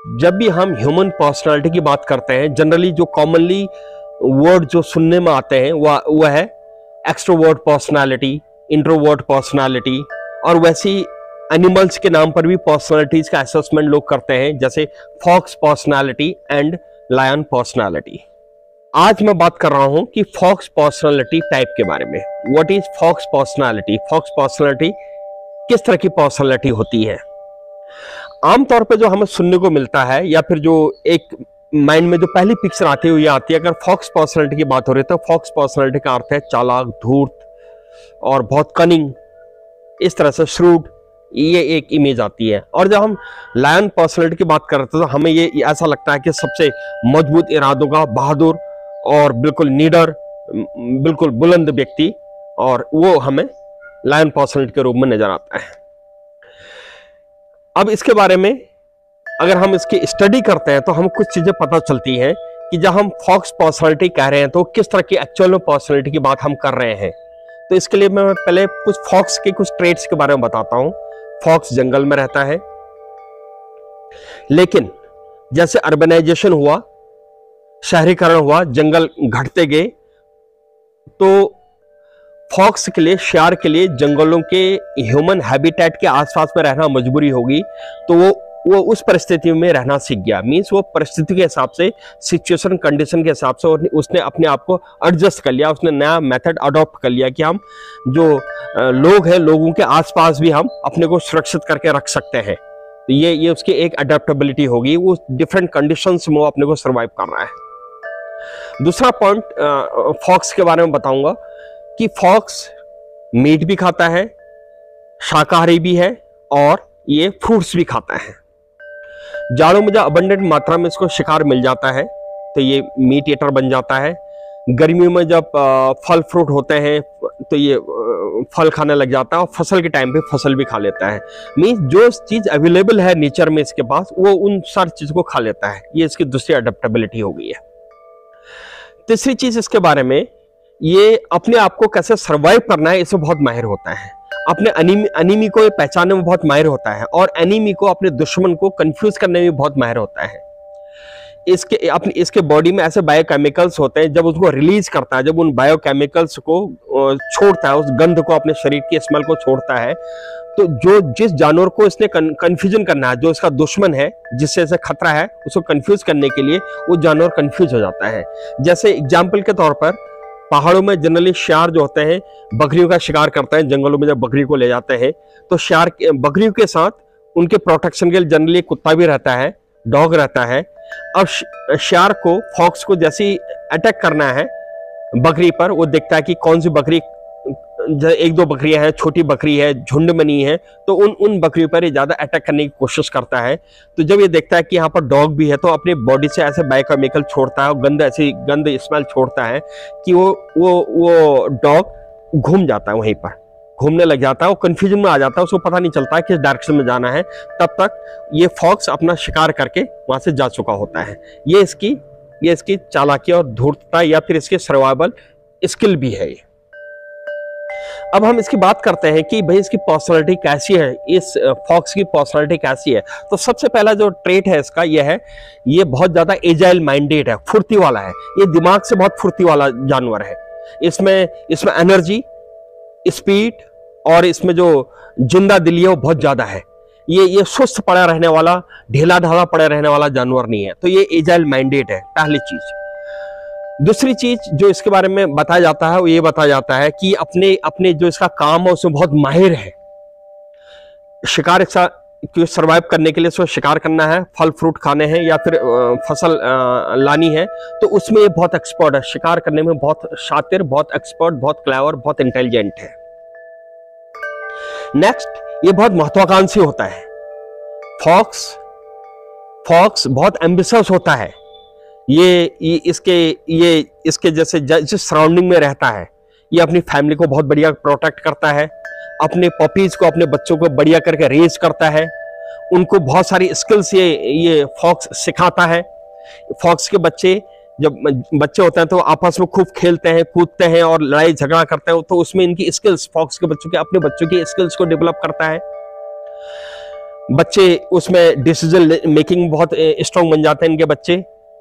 जब भी हम ह्यूमन पर्सनालिटी की बात करते हैं, जनरली जो कॉमनली वर्ड जो सुनने में आते हैं वह है एक्सट्रोवर्ट पर्सनालिटी, इंट्रोवर्ट पर्सनालिटी, और वैसी एनिमल्स के नाम पर भी पर्सनालिटीज का असेसमेंट लोग करते हैं, जैसे fox personality and lion personality. आज मैं बात कर रहा हूं कि फॉक्स पर्सनालिटी टाइप के बारे में। What is fox personality? Fox personality किस तरह की पर्सनालिटी होती है? आमतौर पे जो हमें सुनने को मिलता है, या फिर जो एक माइंड में जो पहली पिक्चर आती हुई आती है, अगर फॉक्स पर्सनालिटी की बात हो रही है तो फॉक्स पर्सनालिटी का अर्थ है चालाक, धूर्त और बहुत कनिंग, इस तरह से श्रूड, ये एक इमेज आती है। और जब हम लायन पर्सनालिटी की बात करते हैं तो हमें ये ऐसा लगता है कि सबसे मजबूत इरादों का, बहादुर और बिल्कुल नीडर, बिल्कुल बुलंद व्यक्ति, और वो हमें लायन पर्सनालिटी के रूप में नजर आता है। अब इसके बारे में अगर हम इसकी स्टडी करते हैं तो हम कुछ चीजें पता चलती हैं कि जब हम फॉक्स पर्सनालिटी कह रहे हैं तो किस तरह की एक्चुअल में पर्सनालिटी की बात हम कर रहे हैं। तो इसके लिए मैं पहले कुछ फॉक्स के कुछ ट्रेट्स के बारे में बताता हूं। फॉक्स जंगल में रहता है, लेकिन जैसे अर्बनाइजेशन हुआ, शहरीकरण हुआ, जंगल घटते गए, तो फॉक्स के लिए, शिकार के लिए जंगलों के ह्यूमन हैबिटेट के आसपास में रहना मजबूरी होगी, तो वो उस परिस्थिति में रहना सीख गया। मींस वो परिस्थिति के हिसाब से, सिचुएशन कंडीशन के हिसाब से उसने अपने आप को एडजस्ट कर लिया, उसने नया मेथड अडॉप्ट कर लिया कि हम जो लोग हैं, लोगों के आसपास भी हम अपने को सुरक्षित करके रख सकते हैं। तो ये उसकी एक अडेप्टेबिलिटी होगी, वो डिफरेंट कंडीशंस में अपने को सर्वाइव कर रहा है। दूसरा पॉइंट फॉक्स के बारे में बताऊंगा कि फॉक्स मीट भी खाता है, शाकाहारी भी है, और ये फ्रूट्स भी खाता है। जाड़ों में जब अबंडेंट मात्रा में इसको शिकार मिल जाता है तो ये मीट ईटर बन जाता है। गर्मियों में जब फल फ्रूट होते हैं तो ये फल खाने लग जाता है, और फसल के टाइम पे फसल भी खा लेता है। मीन्स जो चीज अवेलेबल है नेचर में इसके पास, वो उन सारी चीज को खा लेता है। ये इसकी दूसरी अडेप्टेबिलिटी हो गई है। तीसरी चीज इसके बारे में, ये अपने आप को कैसे सर्वाइव करना है इसमें बहुत माहिर होता है। अपने एनिमी को पहचानने में बहुत माहिर होता है, और एनिमी को, अपने दुश्मन को कंफ्यूज करने में बहुत माहिर होता है। इसके बॉडी में ऐसे बायोकेमिकल्स होते हैं, जब उसको रिलीज करता है, जब उन बायोकेमिकल्स को छोड़ता है, उस गंध को, अपने शरीर की स्मेल को छोड़ता है, तो जिस जानवर को इसने कंफ्यूजन करना है, जो इसका दुश्मन है, जिससे इसे खतरा है, उसको कंफ्यूज करने के लिए वो जानवर कंफ्यूज हो जाता है। जैसे एग्जाम्पल के तौर पर, पहाड़ों में जनरली शिकार जो होते हैं बकरियों का शिकार करते हैं। जंगलों में जब बकरी को ले जाते हैं तो शिकार, बकरियों के साथ उनके प्रोटेक्शन के लिए जनरली कुत्ता भी रहता है, डॉग रहता है। अब शिकार को, फॉक्स को जैसे अटैक करना है बकरी पर, वो देखता है कि कौन सी बकरी, एक दो बकरियां हैं, छोटी बकरी है, झुंड में नहीं है, तो उन बकरियों पर ये ज्यादा अटैक करने की कोशिश करता है। तो जब ये देखता है कि यहाँ पर डॉग भी है, तो अपनी बॉडी से ऐसे बायोकेमिकल छोड़ता है, गंद, ऐसी गंद स्मेल छोड़ता है कि वो डॉग घूम जाता है, वहीं पर घूमने लग जाता है, वो कंफ्यूजन में आ जाता है, उसको पता नहीं चलता है किस डायरेक्शन में जाना है। तब तक ये फॉक्स अपना शिकार करके वहां से जा चुका होता है। ये इसकी चालाकी और धूर्तता, या फिर इसकी सर्वाइवल स्किल भी है। अब हम इसकी बात करते हैं कि भाई इसकी पर्सनालिटी कैसी है, इस फॉक्स की पर्सनालिटी कैसी है। तो सबसे पहला जो ट्रेट है इसका ये है, ये बहुत ज्यादा एजाइल माइंडेड है, फुर्ती वाला है। ये दिमाग से बहुत फुर्ती वाला जानवर है। इसमें एनर्जी, स्पीड और इसमें जो जिंदा दिली है वो बहुत ज्यादा है। ये सुस्त पड़ा रहने वाला, ढीला ढाला पड़े रहने वाला जानवर नहीं है। तो ये एजाइल माइंडेड है, पहली चीज। दूसरी चीज जो इसके बारे में बताया जाता है वो ये बताया जाता है कि अपने जो इसका काम है उसमें बहुत माहिर है। शिकार सर्वाइव करने के लिए इसको शिकार करना है, फल फ्रूट खाने हैं, या फिर फसल लानी है, तो उसमें ये बहुत एक्सपर्ट है। शिकार करने में बहुत शातिर, बहुत एक्सपर्ट, बहुत क्लेवर, बहुत इंटेलिजेंट है। नेक्स्ट, ये बहुत महत्वाकांक्षी होता है। फॉक्स बहुत एम्बिशियस होता है। ये इसके जैसे जिस सराउंडिंग में रहता है, ये अपनी फैमिली को बहुत बढ़िया प्रोटेक्ट करता है, अपने पपीज को, अपने बच्चों को बढ़िया करके रेज करता है, उनको बहुत सारी स्किल्स ये फॉक्स सिखाता है। फॉक्स के बच्चे, जब बच्चे होते हैं तो आपस में खूब खेलते हैं, कूदते हैं और लड़ाई झगड़ा करते हैं, तो उसमें इनकी स्किल्स, फॉक्स के बच्चों के, अपने बच्चों की स्किल्स को डेवलप करता है। बच्चे उसमें डिसीजन मेकिंग बहुत स्ट्रांग बन जाते हैं इनके बच्चे,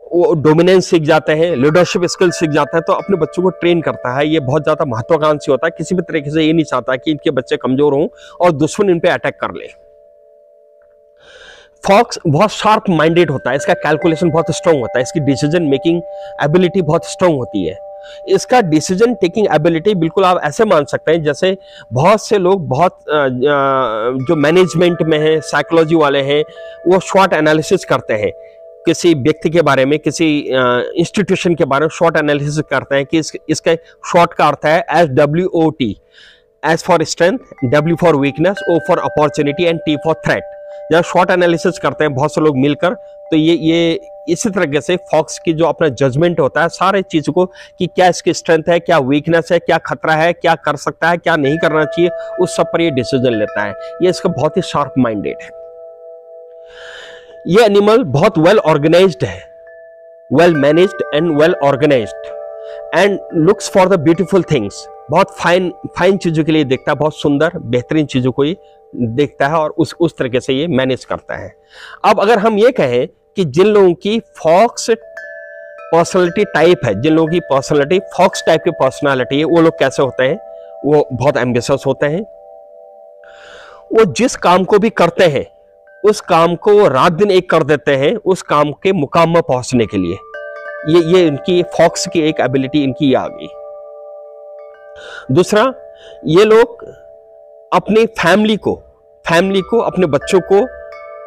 वो डोमिनेंस सीख जाते हैं, लीडरशिप स्किल सीख जाते हैं। तो अपने बच्चों को ट्रेन करता है, ये बहुत ज़्यादा महत्वाकांक्षी होता है, किसी भी तरीके से ये नहीं चाहता कि इनके बच्चे कमजोर हों और दुश्मन इन पे अटैक कर ले। फॉक्स बहुत शार्प माइंडेड होता है, इसका कैलकुलेशन बहुत स्ट्रांग होता है, इसकी डिसीजन मेकिंग एबिलिटी बहुत स्ट्रांग होती है। इसका डिसीजन टेकिंग एबिलिटी बिल्कुल आप ऐसे मान सकते हैं जैसे बहुत से लोग बहुत जो मैनेजमेंट में है, साइकोलॉजी वाले हैं, वो शॉर्ट एनालिसिस करते हैं किसी व्यक्ति के बारे में, किसी इंस्टीट्यूशन के बारे में शॉर्ट एनालिसिस करते हैं कि इसका शॉर्ट का अर्थ है SWOT, S for strength, W for weakness, O for opportunity and T for threat. जब शॉर्ट एनालिसिस करते हैं बहुत से लोग मिलकर, तो ये इसी तरीके से फॉक्स की जो अपना जजमेंट होता है सारे चीजों को कि क्या इसकी स्ट्रेंथ है, क्या वीकनेस है, क्या खतरा है, क्या कर सकता है, क्या नहीं करना चाहिए, उस सब पर ये डिसीजन लेता है। ये इसका बहुत ही शार्प माइंडेड है। ये एनिमल बहुत वेल ऑर्गेनाइज्ड है, well managed and well organised and looks for the beautiful things. बहुत फाइन चीजों के लिए देखता है, बहुत सुंदर बेहतरीन चीजों को ये देखता है और उस तरीके से ये मैनेज करता है। अब अगर हम ये कहें कि जिन लोगों की फॉक्स पर्सनालिटी टाइप है, जिन लोगों की पर्सनालिटी फॉक्स टाइप की पर्सनालिटी है, वो लोग कैसे होते हैं? वो बहुत एम्बिशियस होते हैं। वो जिस काम को भी करते हैं उस काम को वो रात दिन एक कर देते हैं उस काम के मुकाम में पहुंचने के लिए। ये इनकी फॉक्स की एक एबिलिटी इनकी आ गई। दूसरा, ये लोग अपनी फैमिली को, अपने बच्चों को,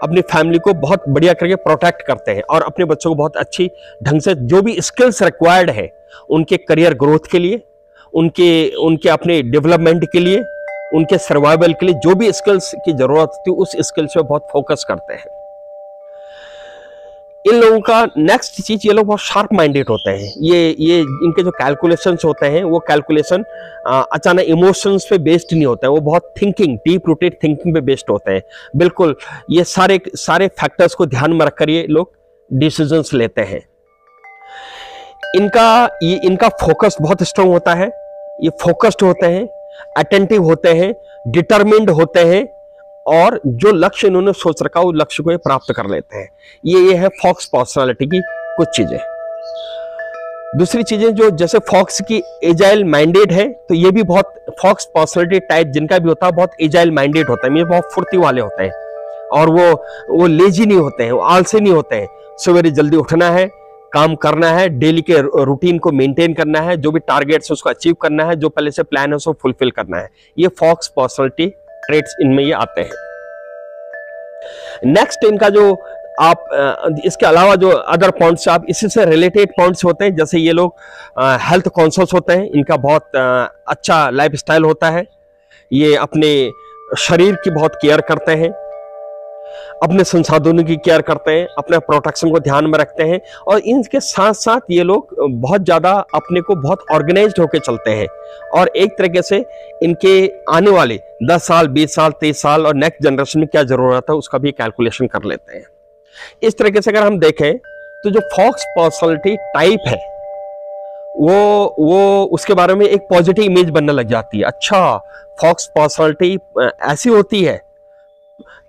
अपनी फैमिली को बहुत बढ़िया करके प्रोटेक्ट करते हैं और अपने बच्चों को बहुत अच्छी ढंग से जो भी स्किल्स रिक्वायर्ड है उनके करियर ग्रोथ के लिए, उनके अपने डेवलपमेंट के लिए, उनके सर्वाइवल के लिए जो भी स्किल्स की जरूरत होती है उस स्किल्स पे बहुत फोकस करते हैं। इन लोगों का नेक्स्ट चीज, ये लोग बहुत शार्प माइंडेड होते हैं। ये इनके जो कैलकुलेशंस होते हैं वो कैलकुलेशन अचानक इमोशंस पे बेस्ड नहीं होता है, वो बहुत थिंकिंग, डीप रूटेड थिंकिंग पे बेस्ड होते हैं। बिल्कुल ये सारे फैक्टर्स को ध्यान में रखकर ये लोग डिसीजंस लेते हैं। इनका फोकस बहुत स्ट्रांग होता है, ये फोकस्ड होते हैं, अटेंटिव होते हैं, डिटरमिन्ड होते हैं और जो लक्ष्य इन्होंने सोच रखा उस लक्ष्य को ये प्राप्त कर लेते हैं। ये है फॉक्स पर्सनालिटी की कुछ चीजें। दूसरी चीजें जो जैसे फॉक्स की एजाइल माइंडेड है, तो ये भी बहुत फॉक्स पर्सनालिटी टाइप जिनका भी होता है बहुत एजाइल माइंडेड होता है, ये बहुत फुर्ती वाले होते हैं और वो लेजी नहीं होते हैं, वो आलसी नहीं होते हैं। सवेरे जल्दी उठना है, काम करना है, डेली के रूटीन को मेंटेन करना है, जो भी टारगेट्स उसको अचीव करना है, जो पहले से प्लान है उसको फुलफिल करना है। ये फॉक्स पर्सनालिटी ट्रेट्स इनमें ये आते हैं। नेक्स्ट इनका जो आप इसके अलावा जो अदर पॉइंट्स आप इसी से रिलेटेड पॉइंट्स होते हैं, जैसे ये लोग हेल्थ कॉन्शियस होते हैं, इनका बहुत अच्छा लाइफस्टाइल होता है, ये अपने शरीर की बहुत केयर करते हैं, अपने संसाधनों की केयर करते हैं, अपने प्रोटेक्शन को ध्यान में रखते हैं और इनके साथ साथ ये लोग बहुत ज्यादा अपने को बहुत ऑर्गेनाइज्ड होकर चलते हैं और एक तरीके से इनके आने वाले 10 साल, 20 साल, 30 साल और नेक्स्ट जनरेशन में क्या जरूरत है उसका भी कैलकुलेशन कर लेते हैं। इस तरीके से अगर हम देखें तो जो फॉक्स पर्सनालिटी टाइप है वो उसके बारे में एक पॉजिटिव इमेज बनने लग जाती है। अच्छा, फॉक्स पर्सनालिटी ऐसी होती है,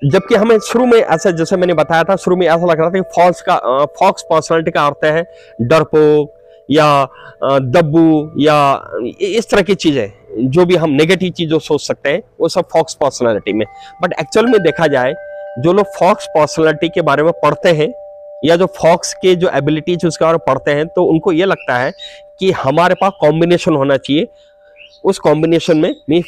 जबकि हमें शुरू में ऐसा, जैसे मैंने बताया था, शुरू में ऐसा लग रहा था कि फॉक्स पर्सनालिटी का अर्थ है डरपोक या दब्बू या इस तरह की चीजें, जो भी हम नेगेटिव चीजों सोच सकते हैं वो सब फॉक्स पर्सनालिटी में। बट एक्चुअल में देखा जाए, जो लोग फॉक्स पर्सनालिटी के बारे में पढ़ते हैं या जो फॉक्स के जो एबिलिटीज उसके बारे में पढ़ते हैं, तो उनको ये लगता है कि हमारे पास कॉम्बिनेशन होना चाहिए। उस कॉम्बिनेशन में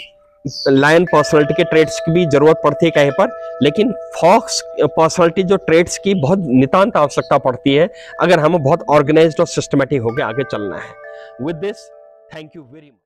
लायन पर्सनालिटी के ट्रेड्स की भी जरूरत पड़ती है कहीं पर, लेकिन फॉक्स पर्सनालिटी जो ट्रेड्स की बहुत नितांत आवश्यकता पड़ती है अगर हमें बहुत ऑर्गेनाइज्ड और सिस्टमेटिक होकर आगे चलना है। With this, thank you very much.